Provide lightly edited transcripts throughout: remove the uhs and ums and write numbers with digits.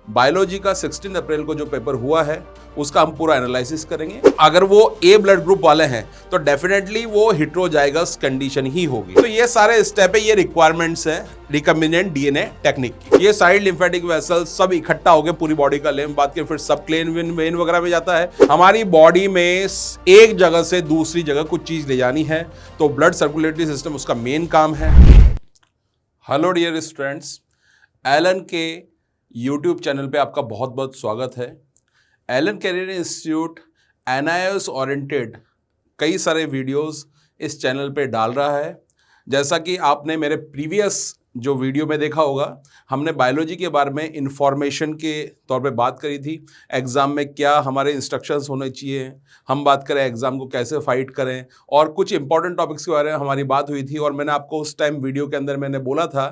Biology का 16 अप्रैल को जो पेपर हुआ है उसका हम पूरा एनालिसिस करेंगे। अगर वो ए ब्लड ग्रुप वाले हैं तो डेफिनेटली वो हेटेरोजाइगस कंडीशन ही होगी। तो ये सारे स्टेप है, ये रिक्वायरमेंट्स है रिकम्बिनेंट डीएनए टेक्निक की। ये साइड लिम्फेटिक वेसल सब इकट्ठा हो गए पूरी बॉडी का लिम्फ, बात करें फिर सब क्लेन वेन वगैरह में जाता है। हमारी बॉडी में एक जगह से दूसरी जगह कुछ चीज ले जानी है तो ब्लड सर्कुलेटरी सिस्टम उसका मेन काम है। हेलो डियर स्टूडेंट्स, एलन के यूट्यूब चैनल पे आपका बहुत बहुत स्वागत है। Allen Career Institute NIOS oriented कई सारे वीडियोस इस चैनल पे डाल रहा है। जैसा कि आपने मेरे प्रीवियस जो वीडियो में देखा होगा, हमने बायोलॉजी के बारे में इंफॉर्मेशन के तौर पे बात करी थी। एग्ज़ाम में क्या हमारे इंस्ट्रक्शंस होने चाहिए, हम बात करें एग्ज़ाम को कैसे फाइट करें, और कुछ इंपॉर्टेंट टॉपिक्स के बारे में हमारी बात हुई थी। और मैंने आपको उस टाइम वीडियो के अंदर मैंने बोला था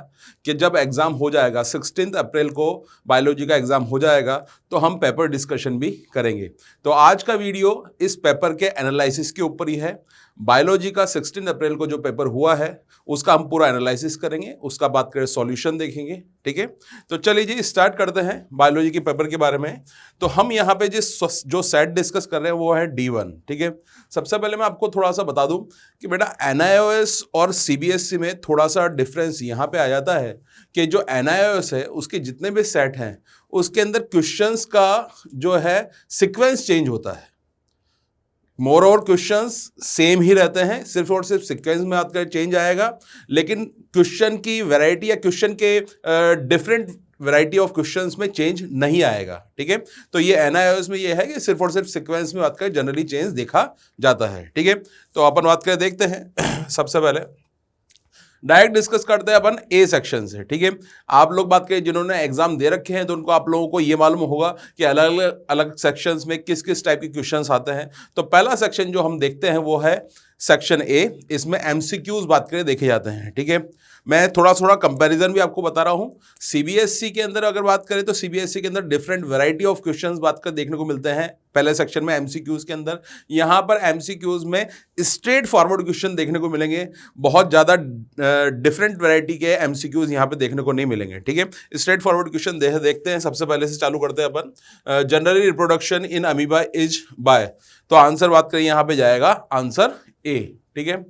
कि जब एग्ज़ाम हो जाएगा 16 अप्रैल को बायोलॉजी का एग्ज़ाम हो जाएगा तो हम पेपर डिस्कशन भी करेंगे। तो आज का वीडियो इस पेपर के एनालिसिस के ऊपर ही है। बायोलॉजी का 16 अप्रैल को जो पेपर हुआ है उसका हम पूरा एनालिसिस करेंगे, उसका बात करें सॉल्यूशन देखेंगे। ठीक है, तो चलिए जी स्टार्ट करते हैं बायोलॉजी के पेपर के बारे में। तो हम यहाँ पे जो सेट डिस्कस कर रहे हैं वो है D1। ठीक है, सबसे पहले मैं आपको थोड़ा सा बता दूं कि बेटा एनआईओएस और सीबीएसई में थोड़ा सा डिफरेंस यहाँ पे आ जाता है कि जो एनआईओएस है उसके जितने भी सेट हैं उसके अंदर क्वेश्चंस का जो है सीक्वेंस चेंज होता है। मोर और क्वेश्चंस सेम ही रहते हैं, सिर्फ और सिर्फ सीक्वेंस में आपका चेंज आएगा, लेकिन क्वेश्चन की वैरायटी या क्वेश्चन के डिफरेंट वैरायटी ऑफ क्वेश्चंस में चेंज नहीं आएगा। ठीक है, तो ये एनआईओएस में ये है कि सिर्फ और सिर्फ सीक्वेंस में बात करें जनरली चेंज देखा जाता है। ठीक है, तो अपन बात करें देखते हैं। सबसे पहले डायरेक्ट डिस्कस करते हैं अपन ए सेक्शन से। ठीक है, आप लोग बात करें जिन्होंने एग्जाम दे रखे हैं तो उनको आप लोगों को ये मालूम होगा कि अलग अलग सेक्शंस में किस किस टाइप के क्वेश्चंस आते हैं। तो पहला सेक्शन जो हम देखते हैं वो है सेक्शन ए। इसमें एमसीक्यूज बात करें देखे जाते हैं। ठीक है, मैं थोड़ा थोड़ा कंपैरिजन भी आपको बता रहा हूं। सीबीएसई के अंदर अगर बात करें तो सीबीएसई के अंदर डिफरेंट वैरायटी ऑफ क्वेश्चंस बात कर देखने को मिलते हैं पहले सेक्शन में एमसीक्यूज के अंदर। यहां पर एमसीक्यूज में स्ट्रेट फॉरवर्ड क्वेश्चन देखने को मिलेंगे, बहुत ज़्यादा डिफरेंट वैरायटी के एमसीक्यूज यहां पे देखने को नहीं मिलेंगे। ठीक है, स्ट्रेट फॉरवर्ड क्वेश्चन देखते हैं। सबसे पहले से चालू करते हैं अपन। Generally reproduction in amoeba is by, तो आंसर बात करें यहां पे जाएगा आंसर ए। ठीक है,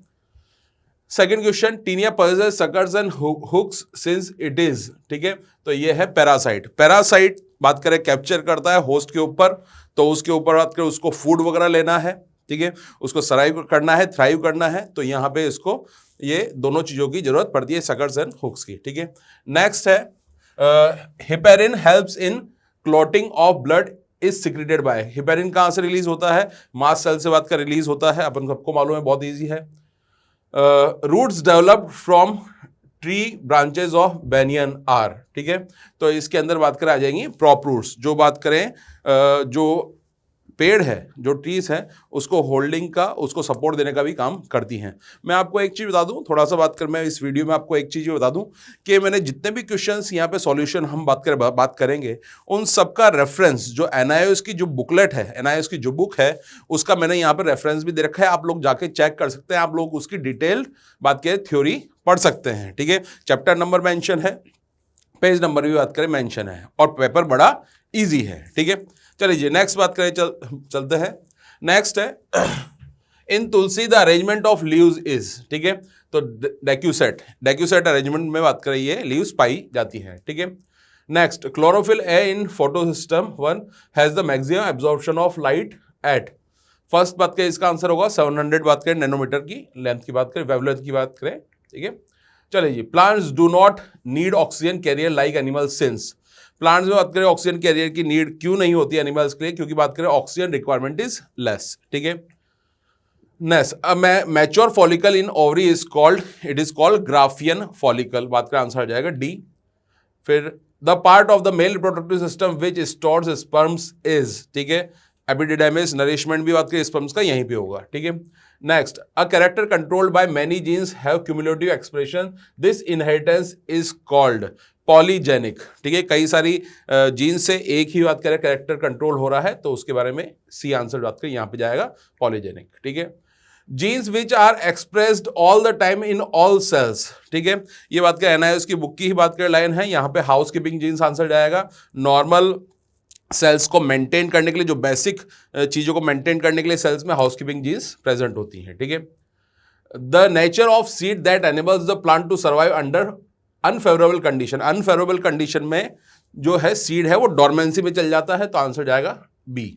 second question, Taenia possesses suckers and hooks since it is। ठीक है, तो ये है पैरासाइट। पैरासाइट बात करें कैप्चर करता है होस्ट के ऊपर, तो उसके ऊपर बात करें उसको फूड वगैरह लेना है। ठीक है, उसको सर्वाइव करना है, थ्राइव करना है, तो यहाँ पे इसको ये दोनों चीजों की जरूरत पड़ती है, सकर्स एंड हुक्स की। ठीक है, नेक्स्ट है heparin helps in clotting of blood is secreted by. Heparin कहाँ से रिलीज होता है? मास्ट सेल से बात कर रिलीज होता है, अपन सबको मालूम है, बहुत ईजी है। Roots developed from tree branches of banyan are. ठीक है, तो इसके अंदर बात करें आ जाएंगी प्रॉप रूट्स, जो बात करें जो पेड़ है, जो ट्रीज है, उसको होल्डिंग का, उसको सपोर्ट देने का भी काम करती हैं। मैं आपको एक चीज़ बता दूं, थोड़ा सा बात कर, मैं इस वीडियो में आपको एक चीज़ बता दूं कि मैंने जितने भी क्वेश्चंस यहाँ पे सॉल्यूशन हम बात करेंगे उन सबका रेफरेंस जो एनआईओएस की जो बुकलेट है, एनआईओएस की जो बुक है, उसका मैंने यहाँ पर रेफरेंस भी दे रखा है। आप लोग जाके चेक कर सकते हैं, आप लोग उसकी डिटेल्ड बात करें थ्योरी पढ़ सकते हैं। ठीक है, चैप्टर नंबर मेंशन है, पेज नंबर भी बात करें मेंशन है, और पेपर बड़ा ईजी है। ठीक है, चलिए जी नेक्स्ट बात करें, चलते हैं। नेक्स्ट है in tulsi the arrangement of leaves is. ठीक है, तो डेक्यूसेट अरेंजमेंट में बात करें ये लीव्स पाई जाती है। ठीक है, next chlorophyll A in photosystem 1 has the maximum absorption of light at. First बात करें इसका आंसर होगा 700 बात करें नैनोमीटर की लेंथ की बात करें, वेवलेंथ की बात करें। ठीक है, चलिए जी plants do not need oxygen carrier like animal since. Plants में बात करें ऑक्सीजन कैरियर की नीड क्यों नहीं होती एनिमल्स के लिए? क्योंकि बात करें ऑक्सीजन रिक्वायरमेंट इज लेस। ठीक है, next mature follicle in ovary is called, it is called Graafian follicle, बात करें आंसर आ जाएगा डी। फिर the part of the male reproductive system which stores sperms is. ठीक है, एपिडिडाइमिस, नरिशमेंट भी बात करें स्पर्म्स का यहीं पे होगा। ठीक है, next a character controlled by many genes have cumulative expression, this inheritance is called polygenic. ठीक है, कई सारी जीन से एक ही बात करें कैरेक्टर कंट्रोल हो रहा है, तो उसके बारे में सी आंसर बात करें यहाँ पे जाएगा पॉलीजेनिक। ठीक है, genes which are expressed all the time in all cells, ठीक है, ये बात कर एनआईएस की बुक की ही बात कर लाइन है, यहाँ पे हाउस कीपिंग जीन्स आंसर जाएगा। नॉर्मल सेल्स को मेंटेन करने के लिए, जो बेसिक चीजों को मेंटेन करने के लिए सेल्स में हाउस कीपिंग जीन्स प्रेजेंट होती हैं, ठीक है। The nature of seed that enables the plant to survive under unfavourable condition, unfavourable condition में जो है सीड है वो डॉर्मेंसी में चल जाता है, तो आंसर जाएगा B.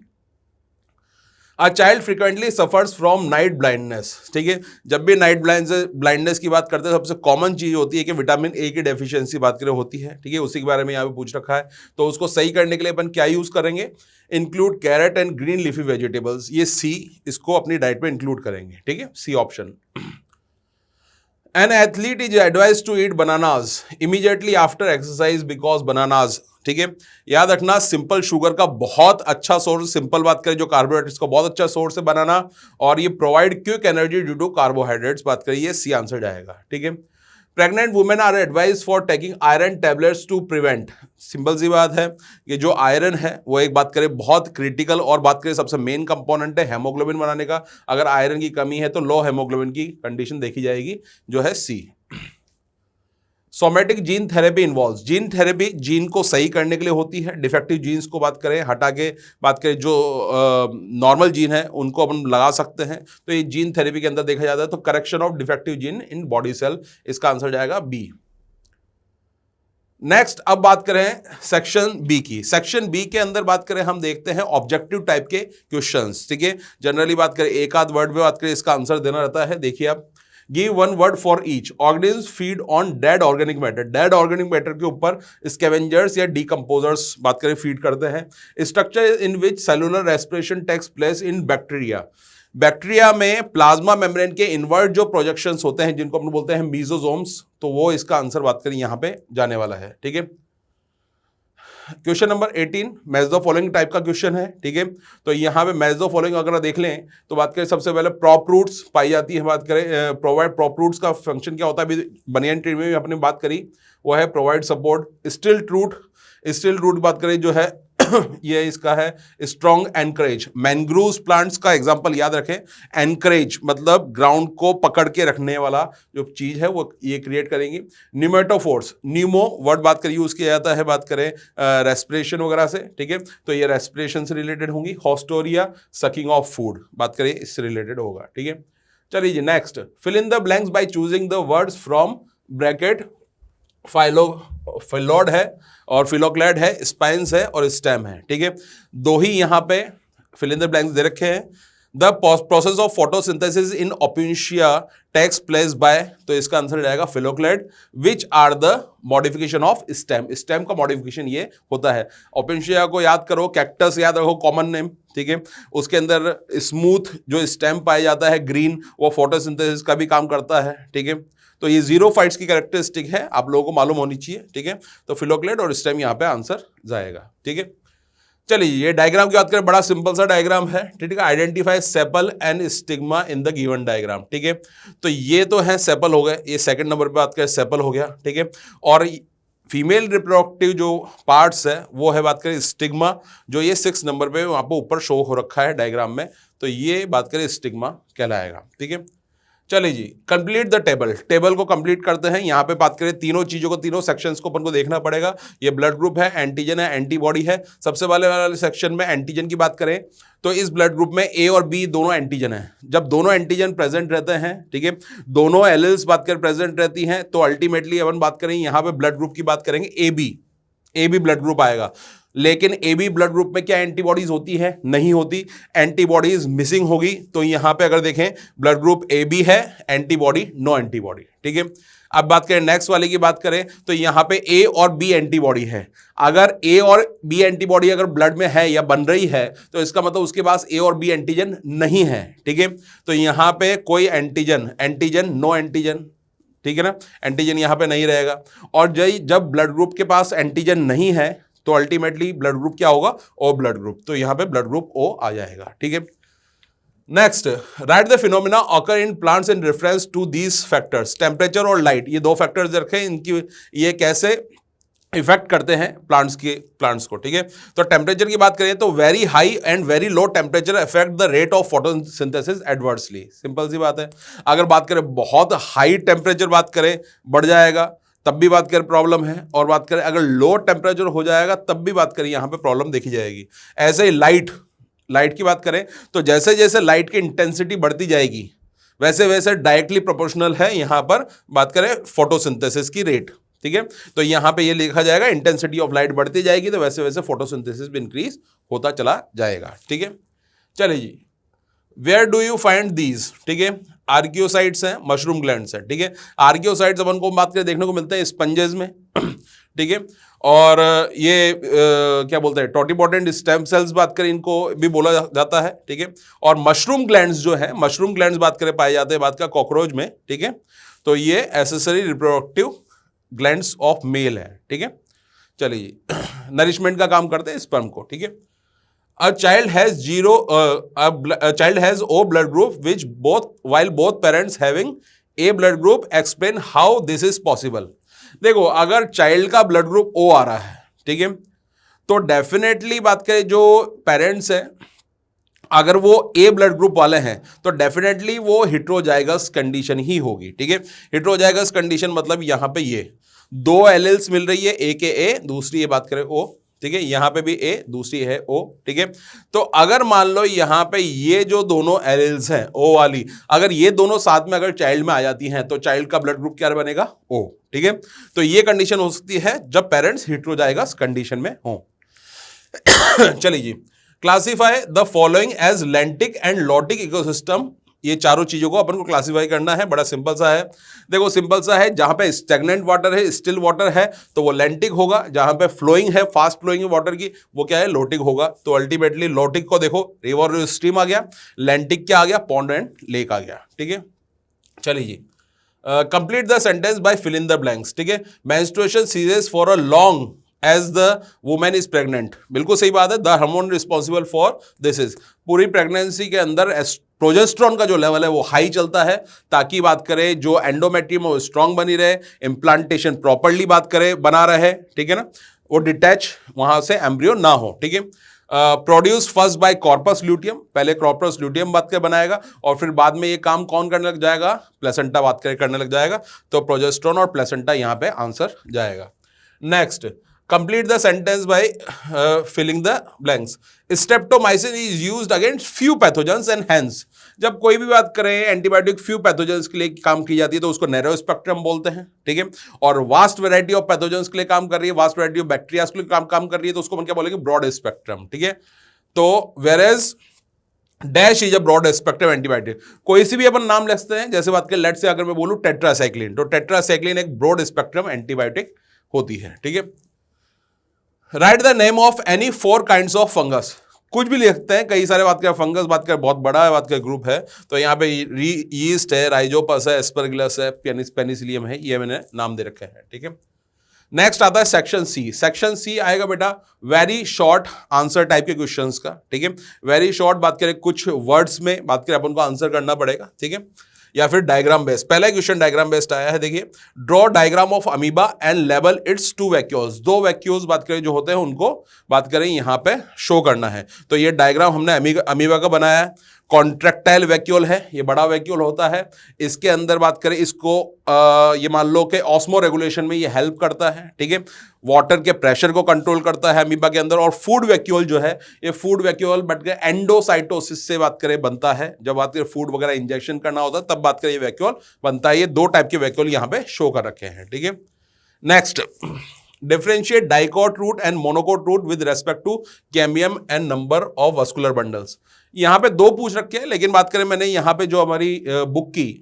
A child frequently suffers from night blindness, ठीक है, जब भी नाइट ब्लाइंडनेस की बात करते हैं सबसे कॉमन चीज होती है कि विटामिन ए की डेफिशिएंसी बात करें होती है, ठीक है, उसी के बारे में यहाँ पे पूछ रखा है। तो उसको सही करने के लिए अपन क्या यूज करेंगे, include carrot and green leafy vegetables, ये सी, इसको अपनी डाइट में इंक्लूड करेंगे, ठीक है, C option. An athlete is advised to eat bananas immediately after exercise because bananas, ठीक है, याद रखना सिंपल शुगर का बहुत अच्छा सोर्स, सिंपल बात करें जो कार्बोहाइड्रेट्स का बहुत अच्छा सोर्स है बनाना, और ये provide quick energy due to carbohydrates, बात करें ये सी आंसर जाएगा, ठीक है। Pregnant women are advise for taking iron tablets to prevent, simple सी बात है कि जो आयरन है वो एक बात करें बहुत क्रिटिकल और बात करें सबसे मेन कंपोनेंट है हेमोग्लोबिन बनाने का, अगर आयरन की कमी है तो लो हेमोग्लोबिन की कंडीशन देखी जाएगी, जो है सी। Somatic gene therapy involves, gene therapy gene को सही करने के लिए होती है, डिफेक्टिव जीन्स को बात करें हटा के बात करें जो नॉर्मल जीन है उनको अपन लगा सकते हैं, तो ये जीन थेरेपी के अंदर देखा जाता है। तो correction of defective gene in body cell, इसका आंसर जाएगा बी। नेक्स्ट अब बात करें सेक्शन बी की। सेक्शन बी के अंदर बात करें हम देखते हैं ऑब्जेक्टिव टाइप के क्वेश्चंस, ठीक है, जनरली बात करें एक आध वर्ड में बात करें इसका आंसर देना रहता है। देखिए आप, give one word for each, organism feed on dead organic matter, dead organic matter के ऊपर स्कैवेंजर्स या डीकंपोजर्स बात करें फीड करते हैं। Structure in which cellular respiration takes place in bacteria, bacteria में प्लाज्मा मेम्ब्रेन के इनवर्ट जो प्रोजेक्शंस होते हैं जिनको अपन बोलते हैं मीजोजोम्स, तो वो इसका आंसर बात करें यहां पे जाने वाला है, ठीक है। Question number 18 match the following type का क्वेश्चन है, ठीक है, तो यहाँ पे मैच द फॉलोइंग अगर देख लें तो बात करें सबसे पहले प्रॉप रूट्स पाई जाती है, बात करें प्रोवाइड प्रॉप रूट्स का फंक्शन क्या होता है, अभी बनियन ट्री में भी अपने बात करी, वो है प्रोवाइड सपोर्ट। स्टिल रूट बात करें जो है ये इसका है स्ट्रॉन्ग एनकरेज, मैंग्रोव प्लांट्स का एग्जांपल याद रखें, एनकरेज मतलब ग्राउंड को पकड़ के रखने वाला जो चीज है वो ये क्रिएट करेंगी। न्यूमेटोफोर्स, न्यूमो वर्ड बात करिए यूज किया जाता है बात करें रेस्पिरेशन वगैरह से, ठीक है, तो ये रेस्पिरेशन से रिलेटेड होंगी। हॉस्टोरिया सकिंग ऑफ फूड बात करें इससे रिलेटेड होगा, ठीक है। चलिए जी next, fill in the blanks by choosing the words from bracket, phyllode है और फिलोक्लैड है, स्पाइंस है और स्टेम है, ठीक है, दो ही यहाँ पे फिल इन द ब्लैंक्स दे रखे हैं। The process of photosynthesis in opuntia takes place by, तो इसका आंसर जाएगा phylloclade. Which are the modification of stem, stem का मॉडिफिकेशन ये होता है। ओपिनिशिया को याद करो, कैक्टस याद रखो कॉमन नेम, ठीक है, उसके अंदर स्मूथ जो स्टेम पाया जाता है ग्रीन, वो फोटोसिंथेसिस का भी काम करता है, ठीक है, तो ये जीरो फाइट्स की कैरेक्टरिस्टिक है, आप लोगों को मालूम होनी चाहिए, ठीक है, तो फिलोक्लेड और स्टेम यहाँ पे आंसर जाएगा, ठीक है। चलिए ये डायग्राम की बात करें, बड़ा सिंपल सा डायग्राम है, ठीक है, identify sepal and stigma in the given diagram, ठीक है, तो ये तो है सेपल हो गए, ये सेकंड नंबर पे बात करें सेपल हो गया, ठीक है, और फीमेल रिप्रोडक्टिव जो पार्ट्स है वो है बात करें स्टिग्मा, जो ये 6 नंबर पे वहाँ पे ऊपर शो हो रखा है डायग्राम में, तो ये बात करें स्टिग्मा कहलाएगा, ठीक है। चलिए जी कंप्लीट द टेबल को कंप्लीट करते हैं। यहाँ पे बात करें तीनों चीजों को, तीनों सेक्शंस को अपन को देखना पड़ेगा। ये ब्लड ग्रुप है, एंटीजन है, एंटीबॉडी है। सबसे वाले सेक्शन में एंटीजन की बात करें तो इस ब्लड ग्रुप में ए और बी दोनों एंटीजन है। जब दोनों एंटीजन प्रेजेंट रहते हैं, ठीक है, दोनों एलिल्स बात करें प्रेजेंट रहती हैं, तो अल्टीमेटली अपन बात करें यहाँ पे ब्लड ग्रुप की बात करेंगे ए बी ब्लड ग्रुप आएगा। लेकिन ए बी ब्लड ग्रुप में क्या एंटीबॉडीज होती है? नहीं होती, एंटीबॉडीज मिसिंग होगी। तो यहां पे अगर देखें ब्लड ग्रुप ए बी है, एंटीबॉडी नो एंटीबॉडी, ठीक है। अब बात करें नेक्स्ट वाले की बात करें तो यहां पे ए और बी एंटीबॉडी है। अगर ए और बी एंटीबॉडी अगर ब्लड में है या बन रही है तो इसका मतलब उसके पास ए और बी एंटीजन नहीं है, ठीक है। तो यहां पे कोई एंटीजन नो एंटीजन, ठीक है ना, एंटीजन यहां पे नहीं रहेगा। और जब ब्लड ग्रुप के पास एंटीजन नहीं है तो अल्टीमेटली ब्लड ग्रुप क्या होगा? O blood group. तो यहां पे ब्लड ग्रुप ओ आ जाएगा, ठीक है। Next, write the phenomena occur in plants in reference to these factors. Temperature और लाइट, ये दो फैक्टर्स रखे, इनकी ये कैसे इफेक्ट करते हैं प्लांट्स को, ठीक है। तो टेम्परेचर की बात करें तो very high and very low temperature affect the rate of photosynthesis adversely. Simple सी बात है, अगर बात करें बहुत हाई टेम्परेचर बात करें बढ़ जाएगा तब भी बात करें प्रॉब्लम है, और बात करें अगर लो टेम्परेचर हो जाएगा तब भी बात करें यहां पे प्रॉब्लम देखी जाएगी। ऐसे ही लाइट की बात करें तो जैसे जैसे लाइट की इंटेंसिटी बढ़ती जाएगी वैसे वैसे डायरेक्टली प्रोपोर्शनल है यहां पर बात करें फोटोसिंथेसिस की रेट, ठीक है। तो यहां पे ये लिखा जाएगा इंटेंसिटी ऑफ लाइट बढ़ती जाएगी तो वैसे वैसे फोटोसिंथेसिस भी इंक्रीज होता चला जाएगा, ठीक है। चलिए जी, where do you find these, ठीक है। आर्कियोसाइट्स हैं, मशरूम ग्लैंड्स हैं, ठीक है। आर्कियोसाइट्स अपन को बात करें देखने को मिलते हैं स्पंजेस में ठीक है। और ये क्या बोलते हैं टोटिपोटेंट स्टेम सेल्स बात करें इनको भी बोला जाता है, ठीक है। और मशरूम ग्लैंड्स जो है, मशरूम ग्लैंड्स बात करें पाए जाते हैं बात का कॉकरोच में, ठीक है। तो ये accessory reproductive glands of male है, ठीक है। चलिए नरिशमेंट का काम करते हैं स्पर्म को, ठीक है। A child has O blood group while both parents having A blood group. Explain how this is possible. देखो अगर चाइल्ड का ब्लड ग्रुप O आ रहा है, ठीक है, तो डेफिनेटली बात करें जो पेरेंट्स हैं अगर वो ए ब्लड ग्रुप वाले हैं तो डेफिनेटली वो हेटेरोजाइगस कंडीशन ही होगी, ठीक है। हेटेरोजाइगस कंडीशन मतलब यहां पे ये दो एलिल्स मिल रही है, एक ए दूसरी ये बात करें ओ, ठीक है। यहां पे भी ए दूसरी है ओ, ठीक है। तो अगर मान लो यहां पे ये जो दोनों एलिल्स हैं ओ वाली अगर ये दोनों साथ में अगर चाइल्ड में आ जाती हैं तो चाइल्ड का ब्लड ग्रुप क्या बनेगा ओ, ठीक है। तो ये कंडीशन हो सकती है जब पेरेंट्स हेटेरोजाइगस कंडीशन में हो। चलिए जी, classify the following as lentic and lotic ecosystem. ये चारों चीजों को अपन को क्लासिफाई करना है, बड़ा सिंपल सा है। देखो सिंपल सा है, जहां पे स्टैग्नेंट वाटर है, स्टिल वाटर है तो वो लेंटिक होगा, जहां पे फ्लोइंग है, फास्ट फ्लोइंग है वाटर की वो क्या है लॉटिक होगा। तो अल्टीमेटली लॉटिक को देखो रिवर स्ट्रीम आ गया, लेंटिक क्या आ गया पॉन्ड एंड लेक आ गया, ठीक है। चलिए जी, complete the sentence by fill in the blanks, ठीक है। Menstruation ceases for a long as the women is pregnant, बिल्कुल सही बात है। The hormone responsible for this is, पूरी प्रेगनेंसी के अंदर प्रोजेस्टेरॉन का जो लेवल है वो हाई चलता है ताकि बात करें जो एंडोमेट्रियम वो स्ट्रांग बनी रहे, इम्प्लांटेशन प्रॉपरली बात करें बना रहे, ठीक है ना, वो डिटैच वहां से एम्ब्रियो ना हो, ठीक है। Produce first by corpus luteum, पहले कॉर्पस ल्यूटियम बात कर बनाएगा और फिर बाद में ये काम कौन करने लग जाएगा प्लेसेंटा बात करने लग जाएगा। तो प्रोजेस्टेरॉन और प्लेसेंटा यहां पे आंसर जाएगा। Next, complete the sentence by filling the blanks. Streptomycin is used against few pathogens and hence जब कोई भी बात करें एंटीबायोटिक फ्यू पैथोजेंस के लिए काम की जाती है तो उसको नैरो स्पेक्ट्रम बोलते हैं, ठीक है। और वास्ट वैरायटी ऑफ पैथोजेंस के लिए काम कर रही है, वास्ट वैरायटी ऑफ बैक्टीरिया के लिए काम कर रही है तो उसको हम क्या बोलेंगे ब्रॉड स्पेक्ट्रम, ठीक है। तो वेरेज dash is a broad spectrum antibiotic, कोई सी भी अपन नाम लिखते हैं, जैसे बात करें लेट से अगर मैं बोलूं टेट्रासाइक्लिन तो टेट्रासाइक्लिन एक ब्रॉड स्पेक्ट्रम एंटीबायोटिक होती है, ठीक है। Right the name of any 4 kinds of fungus, कुछ भी लिखते हैं, कई सारे बात करें फंगस बात करें बहुत बड़ा है बात करें ग्रुप है तो यहाँ पे यीस्ट है, राइजोपस है, एस्परगिलस है, पेनिसिलियम है, ये मैंने नाम दे रखे हैं, ठीक है। नेक्स्ट आता है सेक्शन सी। सेक्शन सी आएगा बेटा वेरी शॉर्ट आंसर टाइप के क्वेश्चंस का, ठीक है। वेरी शॉर्ट बात करें कुछ वर्ड्स में बात करें अपन को आंसर करना पड़ेगा, ठीक है, या फिर डायग्राम बेस्ड। पहला क्वेश्चन डायग्राम बेस्ड आया है, देखिए draw diagram of amoeba and label it's 2 vacuoles, 2 vacuoles बात करें जो होते हैं उनको बात करें यहां पे शो करना है। तो ये डायग्राम हमने अमीबा का बनाया है। कॉन्ट्रैक्टाइल वैक्यूल है, ये बड़ा वैक्यूल होता है, इसके अंदर बात करें इसको ये मान लो कि ऑस्मो रेगुलेशन में ये हेल्प करता है, ठीक है। वाटर के प्रेशर को कंट्रोल करता है अमीबा के अंदर। और फूड वैक्यूल जो है ये फूड वैक्यूल बट के एंडोसाइटोसिस से बात करें बनता है, जब बात करें फूड वगैरह इंजेक्शन करना होता है तब बात करें ये वैक्यूल बनता है। ये 2 टाइप के वैक्यूल यहां पे शो कर रखे हैं, ठीक है। Next, differentiate dicot root and monocot root with respect to cambium and number of vascular bundles. यहां पे 2 पूछ रखे हैं, लेकिन बात करें मैंने यहां पे जो हमारी बुक की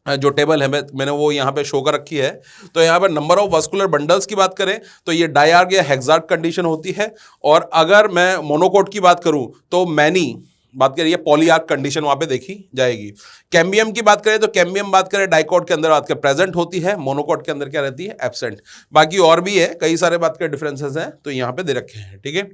जो टेबल है मैंने वो यहां पे शो कर रखी है। तो यहां पे नंबर ऑफ वस्कुलर बंडल्स की बात करें तो ये डायआर्क या हेक्सार्क कंडीशन होती है, और अगर मैं मोनोकोट की बात करूं तो मैनी बात करिए पॉलीआर्क कंडीशन वहां पे देखी जाएगी। कैम्बियम की बात करें तो कैम्बियम बात करें डाइकोट के अंदर बात करें प्रेजेंट होती है, मोनोकोट के अंदर क्या रहती है एब्सेंट। बाकी और भी है कई सारे बात करें डिफरेंसेस हैं तो यहां पे दे रखे हैं, ठीक है।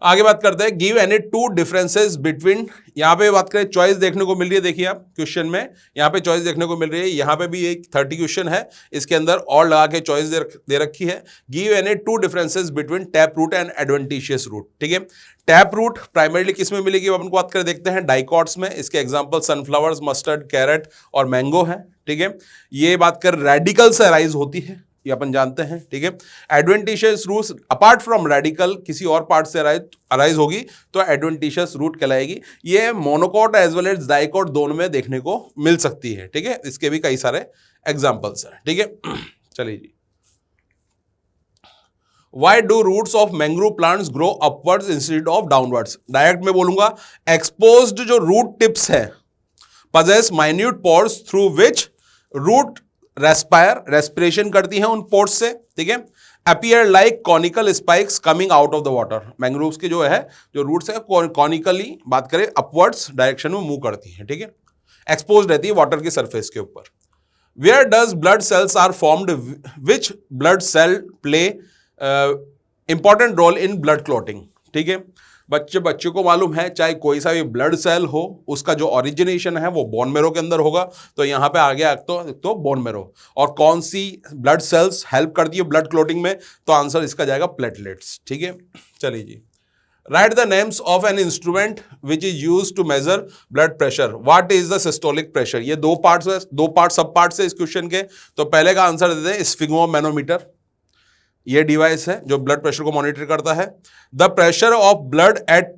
आगे बात करते हैं, give any two differences between, यहां पे बात करें चॉइस देखने को मिल रही है, देखिए आप क्वेश्चन में यहां पे चॉइस देखने को मिल रही है, यहां पे भी एक 30 क्वेश्चन है, इसके अंदर और लगा के चॉइस दे रखी है। Give any two differences between tap root and adventitious root, ठीक है। टैप रूट प्राइमरीली किस में मिलेगी अपन को बात करें, देखते हैं डाइकॉट्स में, इसके एग्जांपल सनफ्लावर्स, मस्टर्ड, कैरेट और मैंगो है, ठीक है। ये बात कर रेडिकल से अराइज होती है, ये अपन जानते हैं, ठीक है। Adventitious roots apart from radical किसी और पार्ट से अराइज होगी तो एडवेंटिशियस रूट कहलाएगी। ये monocot as well as dicot दोनों में देखने को मिल सकती है, ठीक है। इसके भी कई सारे एग्जांपल्स हैं, ठीक है। चलिए जी, Why do roots of mangrove plants grow upwards instead of downwards? Direct में बोलूंगा, exposed जो root tips है possess minute pores through which root respiration करती हैं उन pores से, ठीक है। appear like conical spikes coming out of the water. Mangroves के जो है जो रूट्स है कॉनिकली बात करें अपवर्ड्स डायरेक्शन में मूव करती हैं, ठीक है। एक्सपोज रहती है वाटर की सरफेस के ऊपर। Where does blood cells are formed? Which blood cell play important role in blood clotting, ठीक है। बच्चे को मालूम है चाहे कोई सा भी ब्लड सेल हो उसका जो ओरिजिनेशन है वो बोन मेरो के अंदर होगा, तो यहां पे आ गया तो बोन मेरो। और कौन सी ब्लड सेल्स हेल्प करती है ब्लड क्लॉटिंग में, तो आंसर इसका जाएगा प्लेटलेट्स, ठीक है। चलिए जी, write the names of an instrument which is use to measure blood pressure. What is the systolic pressure? ये दो पार्ट सब पार्ट्स है इस क्वेश्चन के। तो पहले का आंसर देते हैं स्फिग्मोमैनोमीटर, ये डिवाइस है जो ब्लड प्रेशर को मॉनिटर करता है। The pressure of blood at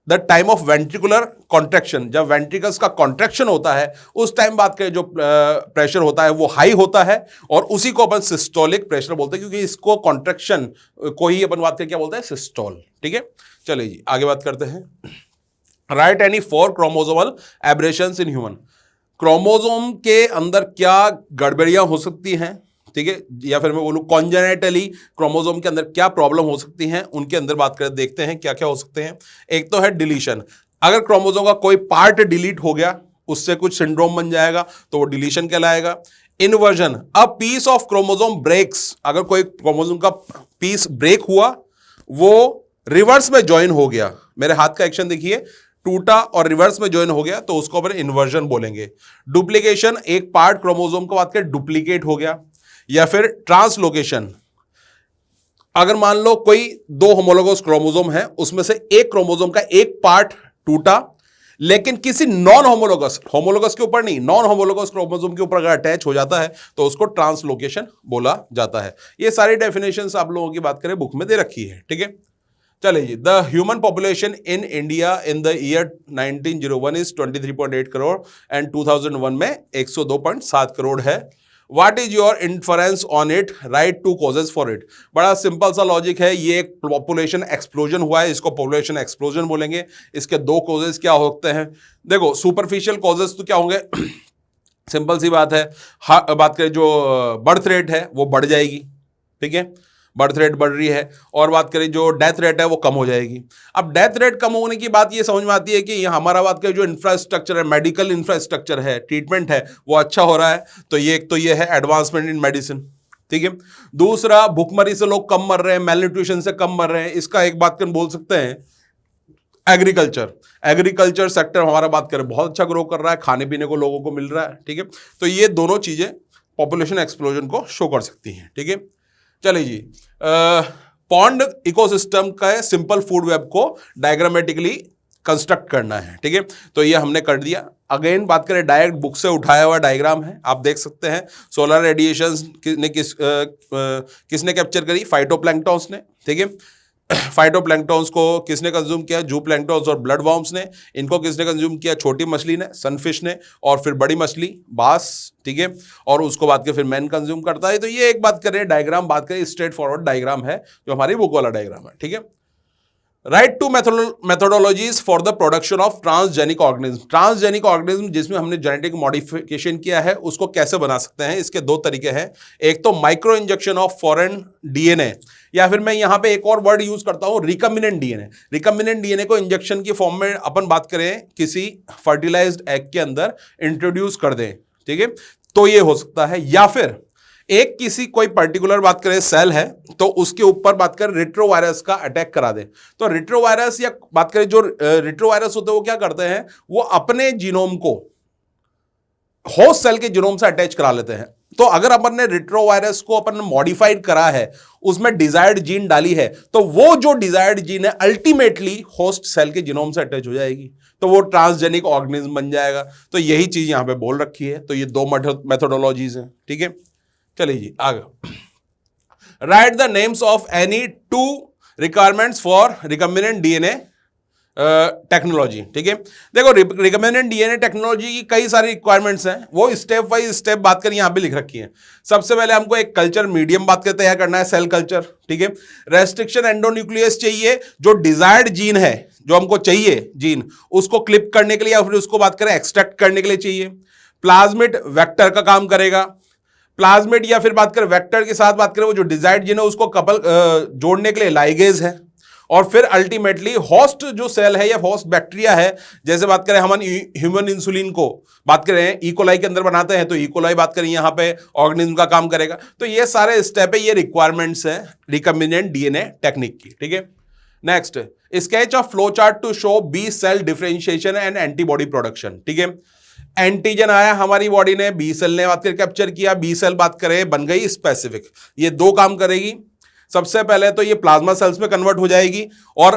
the time of ventricular contraction, जब वेंट्रिकल्स का कॉन्ट्रैक्शन होता है उस टाइम बात करें जो प्रेशर होता है वो हाई होता है, और उसी को अपन सिस्टोलिक प्रेशर बोलते हैं, क्योंकि इसको कॉन्ट्रैक्शन को ही अपन बात करें क्या बोलते हैं, सिस्टोल, ठीक है। चलिए जी, आगे बात करते हैं। Right any 4 chromosomal aberrations in human. Chromosome के अंदर क्या गड़बड़ियां हो सकती हैं, ठीक है, या फिर मैं बोलूं कॉन्जेनेटली क्रोमोसोम के अंदर क्या प्रॉब्लम हो सकती हैं, उनके अंदर बात करें, देखते हैं क्या क्या हो सकते हैं। एक तो है डिलीशन, अगर क्रोमोसोम का कोई पार्ट डिलीट हो गया उससे कुछ सिंड्रोम बन जाएगा तो वो डिलीशन कहलाएगा। Inversion, a piece of chromosome breaks, अगर कोई क्रोमोसोम का पीस ब्रेक हुआ वो रिवर्स में ज्वाइन हो गया, मेरे हाथ का एक्शन देखिए, टूटा और रिवर्स में ज्वाइन हो गया तो उसको अपन इन्वर्जन बोलेंगे। डुप्लीकेशन, एक पार्ट क्रोमोसोम का बात करें डुप्लीकेट हो गया। या फिर ट्रांसलोकेशन, अगर मान लो कोई 2 होमोलोगस क्रोमोसोम है उसमें से एक क्रोमोसोम का एक पार्ट टूटा लेकिन किसी नॉन होमोलोगस के ऊपर नहीं, नॉन होमोलोगस क्रोमोसोम के ऊपर अगर अटैच हो जाता है तो उसको ट्रांसलोकेशन बोला जाता है। ये सारी डेफिनेशंस आप लोगों की बात करें बुक में दे रखी है, ठीक है। चलिए जी, the human population in India in the year 1901 is 23.8 crore and 2001 में 102.7 करोड़ है। What is your inference on it? Write 2 causes for it. बड़ा सिंपल सा लॉजिक है, ये एक पॉपुलेशन एक्सप्लोजन हुआ है, इसको पॉपुलेशन एक्सप्लोजन बोलेंगे। इसके 2 कॉजेज क्या होते हैं, देखो सुपरफिशियल कॉजेज तो क्या होंगे, सिंपल सी बात है, बात करें जो बर्थ रेट है वो बढ़ जाएगी, ठीक है, बर्थ रेट बढ़ रही है, और बात करें जो डेथ रेट है वो कम हो जाएगी। अब डेथ रेट कम होने की बात ये समझ में आती है कि ये हमारा बात करें जो इंफ्रास्ट्रक्चर है, मेडिकल इंफ्रास्ट्रक्चर है, ट्रीटमेंट है वो अच्छा हो रहा है, तो ये है एडवांसमेंट इन मेडिसिन, ठीक है। दूसरा, भूखमरी से लोग कम मर रहे हैं, मेलन्यूट्रिशन से कम मर रहे हैं, इसका एक बात कर बोल सकते हैं एग्रीकल्चर सेक्टर हमारा बात करें बहुत अच्छा ग्रो कर रहा है, खाने पीने को लोगों को मिल रहा है, ठीक है। तो ये दोनों चीजें पॉपुलेशन एक्सप्लोजन को शो कर सकती हैं, ठीक है। चलिए जी, पॉन्ड इकोसिस्टम का सिंपल फूड वेब को डायग्रामेटिकली कंस्ट्रक्ट करना है, ठीक है। तो ये हमने कर दिया। अगेन बात करें, डायरेक्ट बुक से उठाया हुआ डायग्राम है, आप देख सकते हैं। सोलर रेडिएशन किसने कैप्चर करी, फाइटोप्लैंक्टन्स ने, ठीक है। फाइटोप्लैंक्टन्स को किसने कंज्यूम किया, जूप्लैंक्टन्स और ब्लड वॉर्म्स ने। इनको किसने कंज्यूम किया, छोटी मछली ने, सनफिश ने, और फिर बड़ी मछली बास, ठीक है, और उसको बात के फिर मैन कंज्यूम करता है। तो ये एक बात करें, डायग्राम बात करें, स्ट्रेट फॉरवर्ड डायग्राम है जो हमारी बुक वाला डायग्राम है, ठीक है। Right 2 methodologies for the production of transgenic organism. Transgenic organism जिसमें हमने जेनेटिक मॉडिफिकेशन किया है उसको कैसे बना सकते हैं, इसके 2 तरीके हैं। एक तो micro injection of foreign DNA, या फिर मैं यहां पे एक और वर्ड यूज करता हूं, रिकम्बिनेंट डीएनए। रिकम्बिनेंट डीएनए को इंजेक्शन की फॉर्म में अपन बात करें किसी फर्टिलाइज्ड एग के अंदर इंट्रोड्यूस कर दें, ठीक है, तो ये हो सकता है। या फिर एक किसी कोई पर्टिकुलर बात करें सेल है तो उसके ऊपर बात करें रिट्रोवायरस का अटैक करा दे, तो रिट्रोवायरस या बात करें जो रिट्रोवायरस होते हैं वो क्या करते हैं, वो अपने जीनोम को होस्ट सेल के जीनोम से अटैच करा लेते हैं। तो अगर अपन ने रिट्रोवायरस को अपन ने मॉडिफाइड करा है, उसमें डिजायर्ड जीन डाली है, तो वो जो डिजायर्ड जीन है अल्टीमेटली होस्ट सेल के जीनोम से अटैच हो जाएगी, तो वो ट्रांसजेनिक ऑर्गेनिज्म बन जाएगा। तो यही चीज यहां पे बोल रखी है। तो ये दो मेथोडोलॉजीज हैं, ठीक है। चलिए जी आगे। Right the names of any two requirements for recombinant DNA technology, ठीक है। देखो रिकम्बिनेंट डीएनए टेक्नोलॉजी की कई सारी रिक्वायरमेंट्स हैं, वो स्टेप बाय स्टेप बात करें यहां पे लिख रखी है। सबसे पहले हमको एक कल्चर मीडियम बात करते तैयार करना है, सेल कल्चर, ठीक है। रेस्ट्रिक्शन एंडोन्यूक्लियस चाहिए, जो डिजायर्ड जीन है, जो हमको चाहिए जीन, उसको क्लिप करने के लिए या फिर उसको बात करें एक्सट्रैक्ट करने के लिए चाहिए। प्लाज्मिड वेक्टर का काम करेगा, प्लाज्मिड या फिर बात करें वेक्टर के साथ बात करें वो जो डिजायर्ड जीन है उसको कपल जोड़ने के लिए लाइगेज है। और फिर अल्टीमेटली होस्ट जो सेल है या होस्ट बैक्टीरिया है, जैसे बात करें हम ह्यूमन इंसुलिन को बात करें इकोलाई के अंदर बनाते हैं, तो इकोलाई बात करें यहां पे ऑर्गेनिज्म का काम करेगा। तो ये सारे स्टेप है, ये रिक्वायरमेंट्स है रिकम्बिनेंट डीएनए टेक्निक की, ठीक है। Next, sketch of flow chart to show B cell differentiation and antibody production, ठीक है। एंटीजन आया हमारी बॉडी ने, बी सेल ने बात कर कैप्चर किया, बी सेल बात करें बन गई स्पेसिफिक। ये दो काम करेगी। सबसे पहले तो ये प्लाज्मा सेल्स में कन्वर्ट हो जाएगी और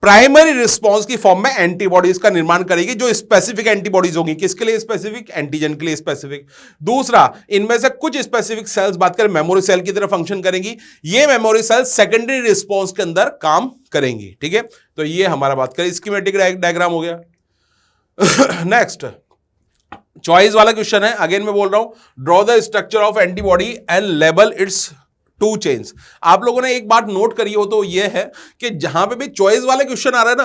प्राइमरी रिस्पांस की फॉर्म में एंटीबॉडीज का निर्माण करेगी, जो स्पेसिफिक एंटीबॉडीज होगी। किसके लिए स्पेसिफिक? एंटीजन के लिए स्पेसिफिक। दूसरा, इनमें से कुछ स्पेसिफिक सेल्स बात करें मेमोरी सेल की तरह फंक्शन करेंगी। ये मेमोरी सेल सेकेंडरी रिस्पांस के अंदर काम करेंगी, ठीक है। तो ये हमारा बात करें स्कीमेटिक डायग्राम हो गया। नेक्स्ट चॉइस वाला क्वेश्चन है, अगेन मैं बोल रहा हूं, draw the structure of antibody and label it's to chains. आप लोगों ने एक बात नोट करी हो तो यह है कि जहां पे भी चॉइस वाले क्वेश्चन आ रहा है ना,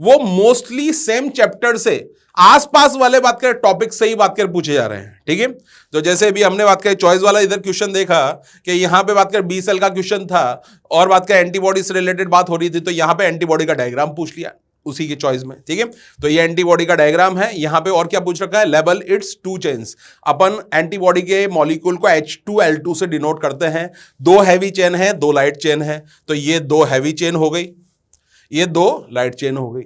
वो मोस्टली सेम चैप्टर से आसपास वाले बात करें टॉपिक से ही बात कर पूछे जा रहे हैं, ठीक है। तो जैसे अभी हमने बात करें चॉइस वाला इधर क्वेश्चन देखा कि यहां पे बात कर बी सेल का क्वेश्चन था और बात करें एंटीबॉडी से रिलेटेड बात हो रही थी, तो यहां पे एंटीबॉडी का डायग्राम पूछ लिया उसी की चॉइस में, ठीक है। तो ये एंटीबॉडी का डायग्राम है। यहां पे और क्या पूछ रखा है, label it's to chains. Upon antibody के मॉलिक्यूल को H2L2 से डिनोट करते हैं। दो हैवी चेन है, दो लाइट चेन है, तो ये दो हैवी चेन हो गई, ये दो लाइट चेन हो गई।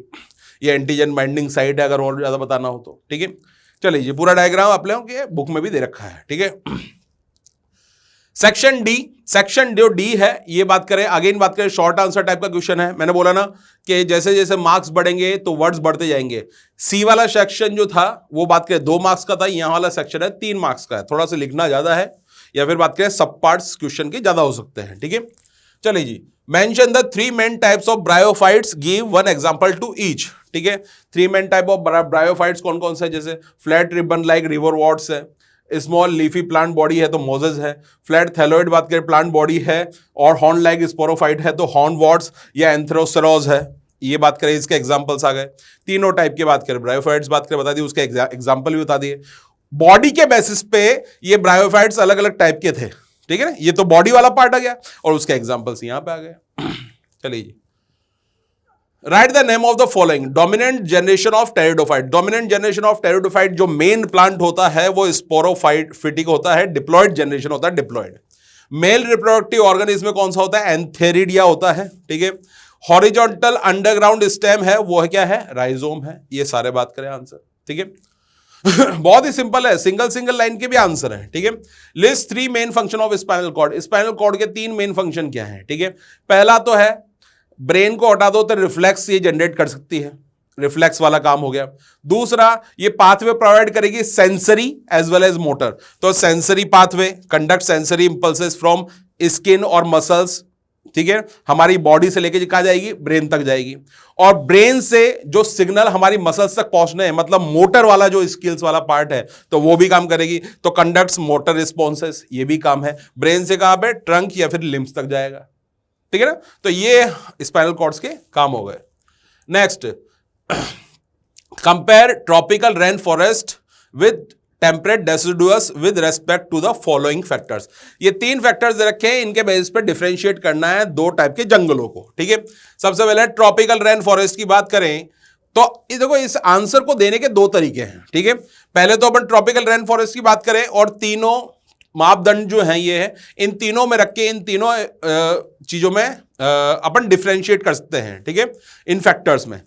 ये एंटीजन बाइंडिंग साइट है अगर और ज्यादा बताना हो तो, ठीक है। चलिए ये पूरा डायग्राम आप लोगों के बुक में भी दे रखा है, ठीक है। सेक्शन डी, सेक्शन जो डी है ये बात करें, अगेन बात करें शॉर्ट आंसर टाइप का क्वेश्चन है। मैंने बोला ना कि जैसे जैसे मार्क्स बढ़ेंगे तो वर्ड्स बढ़ते जाएंगे। सी वाला सेक्शन जो था वो बात करें 2 मार्क्स का था, यहां वाला सेक्शन है 3 मार्क्स का है। थोड़ा सा लिखना ज्यादा है या फिर बात करें सब पार्ट्स क्वेश्चन के ज्यादा हो सकते हैं, ठीक है। चलिए जी, mention the 3 main types of bryophytes, give 1 example to each, ठीक है। 3 मेन टाइप ऑफ ब्रायोफाइट्स कौन कौन से, जैसे फ्लैट रिबन लाइक रिवरवॉर्ट्स है, स्मॉल लीफी प्लांट बॉडी है तो मोजेस है, फ्लैट थैलोइड बात करें प्लांट बॉडी है, और हॉर्न लाइक स्पोरोफाइट है तो हॉर्नवॉर्ट्स या एंथ्रोसेरोज है। ये बात करें इसके एग्जांपल्स आ गए। तीनों टाइप की बात करें, ब्रायोफाइट्स बात करें बता दी, उसके एग्जांपल भी बता दिए। बॉडी के बेसिस पे ये ब्रायोफाइट्स अलग अलग टाइप के थे, ठीक है ना। ये तो बॉडी वाला पार्ट आ गया और उसके एग्जांपल्स यहां पे आ गए। चलिए जी, write the name of the following dominant generation of pteridophyte. Dominant generation of pteridophyte जो मेन प्लांट होता है वो स्पोरोफाइटिक होता है, डिप्लॉयड जनरेशन होता है डिप्लॉयड। मेल रिप्रोडक्टिव ऑर्गन इसमें कौन सा होता है, एंथेरिडिया होता है, ठीक है। हॉरिजॉन्टल अंडरग्राउंड स्टेम है वो है क्या है, राइजोम है। ये सारे बात करें आंसर, ठीक है। बहुत ही सिंपल है, सिंगल सिंगल लाइन के भी आंसर है, ठीक है। List 3 main function of spinal cord. Spinal cord के 3 मेन फंक्शन क्या है, ठीक है। पहला तो है ब्रेन को हटा दो तो रिफ्लेक्स ये जनरेट कर सकती है, रिफ्लेक्स वाला काम हो गया। दूसरा, ये पाथवे प्रोवाइड करेगी sensory as well as motor. तो sensory pathway conduct sensory impulses from skin और मसल्स, ठीक है, हमारी बॉडी से लेके कहां जाएगी, ब्रेन तक जाएगी। और ब्रेन से जो सिग्नल हमारी मसल्स तक पहुंचने हैं, मतलब मोटर वाला जो स्किल्स वाला पार्ट है, तो वो भी काम करेगी। तो कंडक्ट्स मोटर रिस्पॉन्सेस, ये भी काम है। ब्रेन से कहां पे, ट्रंक या फिर लिम्स तक जाएगा, ठीक है ना। तो ये स्पाइनल कॉर्ड्स के काम हो गए। Next, compare tropical rain forest with temperate deciduous with respect to the following factors. ये 3 फैक्टर्स रखे हैं, इनके बेसिस पे डिफरेंशिएट करना है 2 टाइप के जंगलों को, ठीक है। सबसे पहले ट्रॉपिकल रेन फॉरेस्ट की बात करें तो देखो इस आंसर को देने के 2 तरीके हैं, ठीक है। पहले तो अपन ट्रॉपिकल रेन फॉरेस्ट की बात करें और तीनों मापदंड जो है ये है, इन तीनों में रख के इन तीनों चीजों में अपन डिफरेंशिएट कर सकते हैं, ठीक है, इन फैक्टर्स में।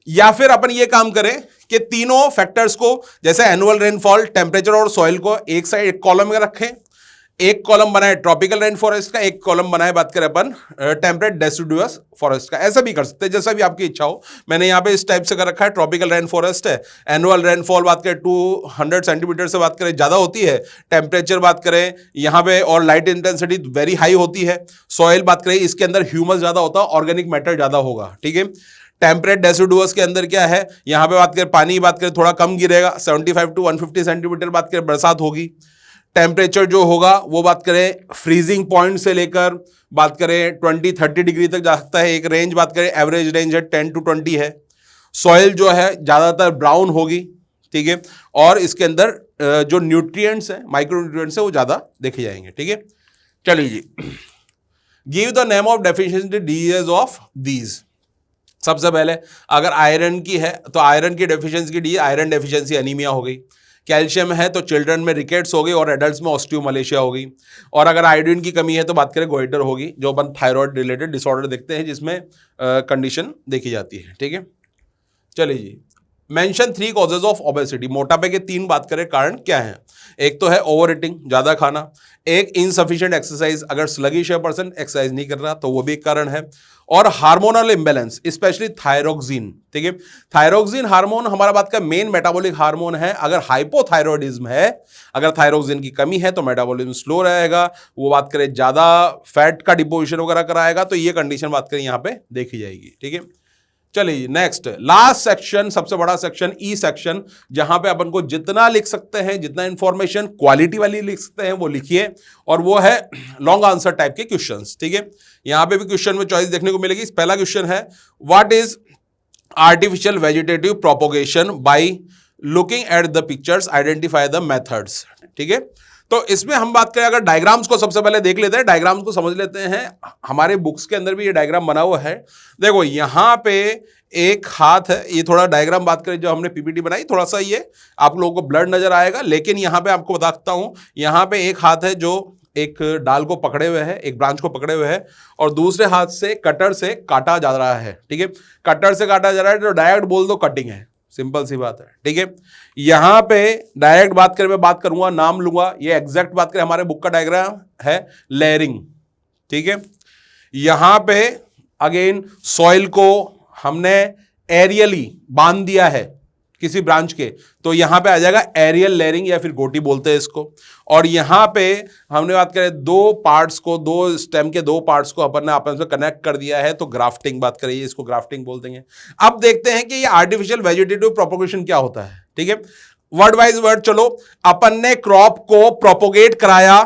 या फिर अपन ये काम करें कि तीनों फैक्टर्स को, जैसे एनुअल रेनफॉल, टेम्परेचर और सॉइल को एक साइड एक कॉलम में रखें, एक कॉलम बनाए ट्रॉपिकल रेन फॉरेस्ट का, एक कॉलम बनाए बात करें अपन टेम्परेट डेसिडुअस फॉरेस्ट का। ऐसा भी कर सकते हैं, जैसा भी आपकी इच्छा हो। मैंने यहाँ पे इस टाइप से कर रखा है, ट्रॉपिकल रेन फॉरेस्ट है, एनुअल रेनफॉल बात करें 200 सेंटीमीटर से बात करें ज़्यादा होती है, टेम्परेचर बात करें यहाँ पे और लाइट इंटेंसिटी वेरी हाई होती है, सॉइल बात करें इसके अंदर ह्यूमस ज़्यादा होता है, ऑर्गेनिक मैटर ज़्यादा होगा, ठीक है। टेम्परेट डेसिडुअस के अंदर क्या है, यहाँ पे बात करें पानी बात करें थोड़ा कम गिरेगा, 75 to 150 सेंटीमीटर बात करें बरसात होगी। टेम्परेचर जो होगा वो बात करें फ्रीजिंग पॉइंट से लेकर बात करें 20-30 डिग्री तक जा सकता है। एक रेंज बात करें, एवरेज रेंज है 10 to 20 है। सॉइल जो है ज़्यादातर ब्राउन होगी, ठीक है, और इसके अंदर जो न्यूट्रिएंट्स हैं, माइक्रो न्यूट्रिएंट्स हैं, वो ज़्यादा देखे जाएंगे, ठीक है। चलिए जी, give the name of deficiency disease of these. सबसे पहले अगर आयरन की है तो आयरन की डेफिशिएंसी की डी आयरन डेफिशिएंसी एनीमिया हो गई। कैल्शियम है तो चिल्ड्रन में रिकेट्स हो गई और एडल्ट्स में ऑस्टियोमलेशिया हो गई। और अगर आयोडीन की कमी है तो बात करें गोइटर होगी, जो अपन थायराइड रिलेटेड डिसऑर्डर देखते हैं जिसमें कंडीशन देखी जाती है, ठीक है। चलिए जी, मेंशन 3 कॉजेज ऑफ ओबेसिटी। मोटापे के 3 बात करें कारण क्या है। एक तो है ओवर ईटिंग, ज़्यादा खाना। एक इनसफिशिएंट एक्सरसाइज, अगर स्लगिश है पर्सन, एक्सरसाइज नहीं कर रहा तो वो भी एक कारण है। और हार्मोनल इम्बैलेंस, स्पेशली थायरोक्सिन, ठीक है। थायरोक्सिन हार्मोन हमारा बात का मेन मेटाबॉलिक हार्मोन है। अगर हाइपोथायरॉयडिज्म है, अगर थायरोक्सिन की कमी है तो मेटाबॉलिज्म स्लो रहेगा, वो बात करें ज़्यादा फैट का डिपोजिशन वगैरह कराएगा, तो ये कंडीशन बात करें यहाँ पे देखी जाएगी, ठीक है। चलिए नेक्स्ट, लास्ट सेक्शन, सबसे बड़ा सेक्शन, ई सेक्शन, जहां पे अपन को जितना लिख सकते हैं, जितना इंफॉर्मेशन क्वालिटी वाली लिख सकते हैं वो लिखिए, और वो है लॉन्ग आंसर टाइप के क्वेश्चंस, ठीक है। यहां पे भी क्वेश्चन में चॉइस देखने को मिलेगी। पहला क्वेश्चन है, what is artificial vegetative propagation, by looking at the pictures identify the methods, ठीक है। तो इसमें हम बात करें, अगर डायग्राम्स को सबसे पहले देख लेते हैं, डायग्राम्स को समझ लेते हैं। हमारे बुक्स के अंदर भी ये डायग्राम बना हुआ है। देखो यहाँ पे एक हाथ है, ये थोड़ा डायग्राम बात करें जो हमने पीपीटी बनाई, थोड़ा सा ये आप लोगों को ब्लड नजर आएगा, लेकिन यहाँ पे आपको बताता हूँ, यहाँ पे एक हाथ है जो एक डाल को पकड़े हुए है, एक ब्रांच को पकड़े हुए है, और दूसरे हाथ से कटर से काटा जा रहा है, ठीक है। कटर से काटा जा रहा है तो डायरेक्ट बोल दो कटिंग है, सिंपल सी बात है, ठीक है। यहां पे डायरेक्ट बात करें, मैं बात करूंगा, नाम लूंगा, ये एग्जैक्ट बात करें हमारे बुक का डायग्राम है लेयरिंग, ठीक है। यहां पे अगेन सॉइल को हमने एरियली बांध दिया है किसी ब्रांच के, तो यहां पे आ जाएगा एरियल लेयरिंग या फिर गोटी बोलते हैं इसको। और यहां पे हमने बात करें दो पार्ट्स को, दो स्टेम के दो पार्ट्स को अपन ने आपस में कनेक्ट कर दिया है, तो ग्राफ्टिंग बात करिए, इसको ग्राफ्टिंग बोलते हैं। अब देखते हैं कि ये आर्टिफिशियल वेजिटेटिव प्रोपोगेशन क्या होता है, ठीक है। वर्ड वाइज वर्ड चलो, अपन ने क्रॉप को प्रोपोगेट कराया,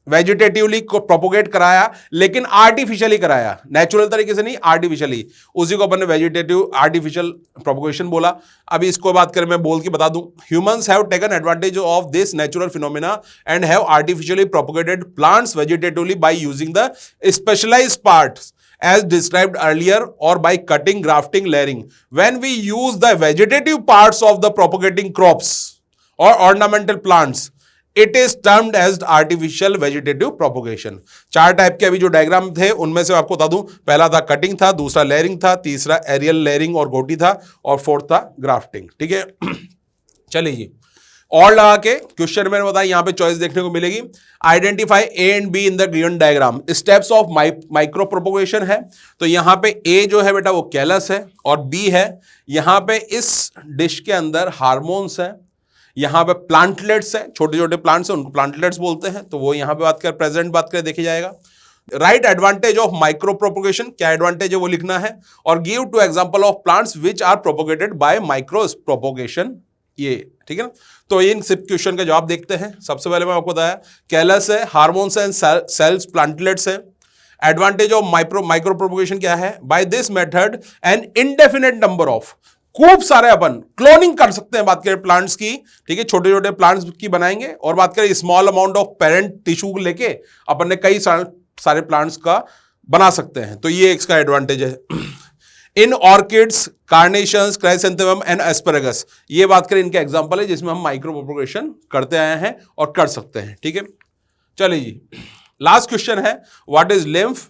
वेजिटेटिवली को प्रोपोगेट कराया, लेकिन आर्टिफिशियली कराया, नेचुरल तरीके से नहीं, आर्टिफिशियली, उसी को अपन ने वेजिटेटिव आर्टिफिशियल प्रोपोगेशन बोला। अभी इसको बात करें, मैं बोल के बता दूं, humans have taken advantage of this natural phenomena and have artificially propagated plants vegetatively by using the specialised parts as described earlier or by cutting, grafting, layering. When we use the vegetative parts of the propagating crops or ornamental plants, it is termed as artificial vegetative propagation. 4 type के अभी जो diagram थे उनमें से आपको बता दूं, पहला था कटिंग था, दूसरा लेयरिंग था, तीसरा एरियल लेयरिंग और गोटी था, और फोर्थ था ग्राफ्टिंग, ठीक है। चलिए और लगा के क्वेश्चन में बताया, यहां पे चॉइस देखने को मिलेगी, identify A and be in the given diagram, steps of micro propagation है। तो यहां पे ए जो है बेटा वो कैलस है, और बी है यहां पे इस डिश के अंदर हार्मोन्स है, यहां पे प्लांटलेट्स है, छोटे छोटे प्लांट्स हैं उनको प्लांटलेट्स बोलते हैं, तो वो यहां पे बात कर प्रेजेंट बात कर देखी जाएगा। Write advantage of micro propagation, क्या एडवांटेज है वो लिखना है, और give two example of plants which are propagated by micro propagation, ये ठीक है ना। तो इन सब क्वेश्चन का जवाब देखते हैं। सबसे पहले मैं आपको बताया कैलस है, हार्मोन्स एंड सेल्स, प्लांटलेट्स है। एडवांटेज ऑफ माइक्रो प्रोपोगेशन क्या है, by this method an indefinite number of, खूब सारे अपन क्लोनिंग कर सकते हैं, बात करें प्लांट्स की, ठीक है, छोटे छोटे प्लांट्स की बनाएंगे, और बात करें small amount of parent tissue लेके अपन ने कई सारे प्लांट्स का बना सकते हैं, तो ये इसका एडवांटेज है। इन ऑर्किड्स, कार्नेशंस, क्राइसेंथेमम एंड एस्पैरागस, ये बात करें इनके एग्जांपल है जिसमें हम माइक्रो प्रोपोगेशन करते आए हैं और कर सकते हैं, ठीक है। चलिए जी, लास्ट क्वेश्चन है, what is lymph,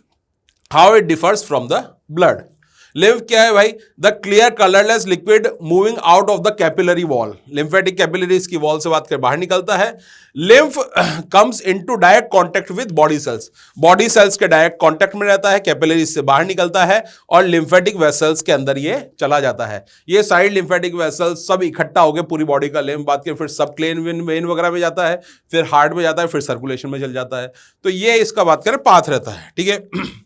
how it differs from the blood. Lymph क्या है भाई? The clear colourless liquid moving out of the capillary wall. Lymphatic capillaries की वॉल से बात कर बाहर निकलता है। Lymph comes into direct contact with body cells, body cells के डायरेक्ट कांटेक्ट में रहता है, कैपिलरीज से बाहर निकलता है और लिम्फेटिक वेसल्स के अंदर ये चला जाता है। ये साइड लिम्फेटिक वेसल्स सब इकट्ठा हो गए पूरी बॉडी का लिम्फ बात करें, फिर सब क्लेन वेन वगैरह में जाता है, फिर हार्ट में जाता है, फिर सर्कुलेशन में चल जाता है। तो ये इसका बात करें पाथ रहता है, ठीक है।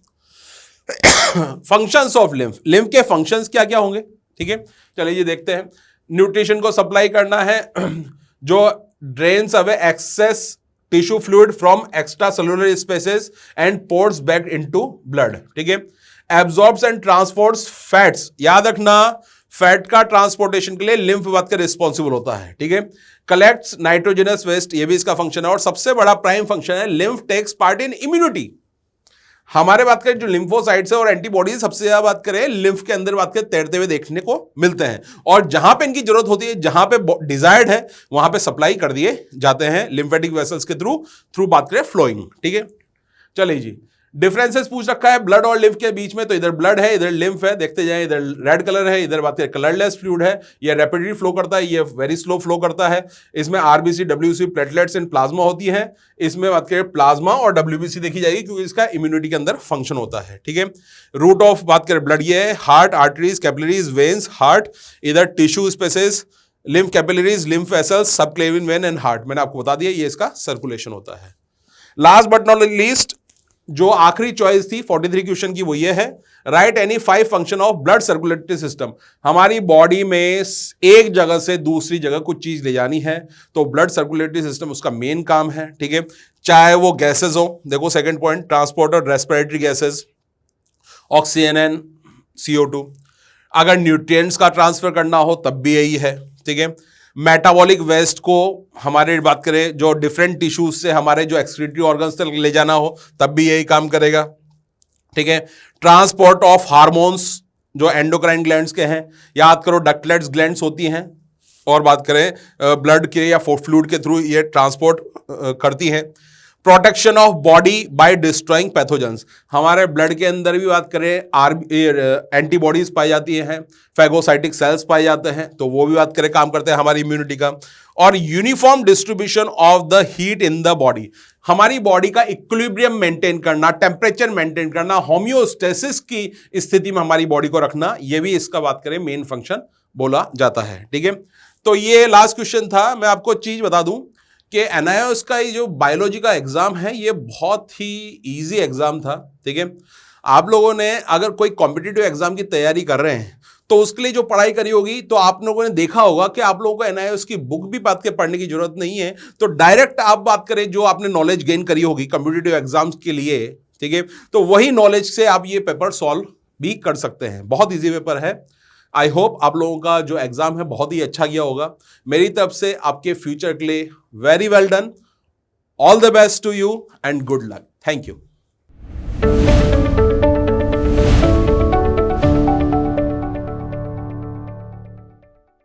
फंक्शंस ऑफ लिम्फ, लिम्फ के फंक्शंस क्या क्या होंगे, ठीक है, चलिए ये देखते हैं। न्यूट्रिशन को सप्लाई करना है, जो drains away excess tissue fluid from extra cellular spaces and ports back into blood, ठीक है। एब्जॉर्ब्स एंड ट्रांसपोर्ट्स फैट्स, याद रखना फैट का ट्रांसपोर्टेशन के लिए लिम्फ बात का रिस्पॉन्सिबल होता है, ठीक है। कलेक्ट्स नाइट्रोजनस वेस्ट, ये भी इसका फंक्शन है। और सबसे बड़ा प्राइम फंक्शन है, lymph takes part in immunity. हमारे बात करें जो लिम्फोसाइट्स है और एंटीबॉडीज सबसे ज्यादा बात करें लिम्फ के अंदर बात करें तैरते हुए देखने को मिलते हैं, और जहां पे इनकी जरूरत होती है, जहां पे डिजायर्ड है, वहां पे सप्लाई कर दिए जाते हैं लिम्फेटिक वेसल्स के थ्रू बात करें फ्लोइंग, ठीक है। चलिए जी, डिफरेंसेस पूछ रखा है ब्लड और लिम्फ के बीच में, तो इधर ब्लड है, इधर लिम्फ है, देखते जाएं। इधर रेड कलर है, इधर बात करें कलरलेस फ्लूइड है, ये रैपिडली फ्लो करता है, ये वेरी स्लो फ्लो करता है। इसमें RBC, WC, platelets and plasma होती है। इसमें बात करें प्लाज्मा और डब्ल्यूबीसी देखी जाएगी, क्योंकि इसका इम्यूनिटी के अंदर फंक्शन होता है, ठीक है। रूट ऑफ बात करें ब्लड ये है, heart, arteries, capillaries, veins, heart, इधर tissue spaces, lymph capillaries, lymph vessels, subclavian vein and heart, मैंने आपको बता दिया, ये इसका सर्कुलेशन होता है। लास्ट बट नॉट लीस्ट, जो आखिरी चॉइस थी 43 क्वेश्चन की, वो ये है, right any 5 function of blood circulatory system. हमारी बॉडी में एक जगह से दूसरी जगह कुछ चीज ले जानी है, तो ब्लड सर्कुलेटरी सिस्टम उसका मेन काम है, ठीक है। चाहे वो गैसेस हो, देखो second point, transporter respiratory gases, oxygen and CO2। अगर न्यूट्रिएंट्स का ट्रांसफर करना हो तब भी यही है, ठीक है। मेटाबॉलिक वेस्ट को हमारे बात करें जो डिफरेंट टिश्यूज से हमारे जो एक्सक्रीटरी ऑर्गन्स तक ले जाना हो तब भी यही काम करेगा, ठीक है। ट्रांसपोर्ट ऑफ हार्मोन्स जो एंडोक्राइन ग्लैंड्स के हैं, याद करो डक्टलेट्स ग्लैंड्स होती हैं, और बात करें ब्लड के या फ्लूइड के थ्रू ये ट्रांसपोर्ट करती हैं। Protection of body by destroying pathogens, हमारे ब्लड के अंदर भी बात करें एंटीबॉडीज पाई जाती हैं, फैगोसाइटिक सेल्स पाए जाते हैं, तो वो भी बात करें काम करते हैं हमारी इम्यूनिटी का। और uniform distribution of the heat in the body, हमारी बॉडी का इक्विलिब्रियम मेंटेन करना, टेम्परेचर मेंटेन करना, होम्योस्टेसिस की स्थिति में हमारी बॉडी को रखना, ये भी इसका बात करें मेन फंक्शन बोला जाता है, ठीक है। तो ये लास्ट क्वेश्चन था। मैं आपको चीज बता दूं कि NIOS का ये जो बायोलॉजी का एग्जाम है, ये बहुत ही इजी एग्जाम था, ठीक है। आप लोगों ने अगर कोई कॉम्पिटिटिव एग्जाम की तैयारी कर रहे हैं तो उसके लिए जो पढ़ाई करी होगी, तो आप लोगों ने देखा होगा कि आप लोगों को NIOS की बुक भी बात के पढ़ने की जरूरत नहीं है। तो डायरेक्ट आप बात करें जो आपने नॉलेज गेन करी होगी कॉम्पिटिटिव एग्जाम्स के लिए, ठीक है, तो वही नॉलेज से आप ये पेपर सॉल्व भी कर सकते हैं। बहुत ईजी पेपर है। आई होप आप लोगों का जो एग्जाम है बहुत ही अच्छा गया होगा। मेरी तरफ से आपके फ्यूचर के लिए very well done, all the best to you and good luck. Thank you.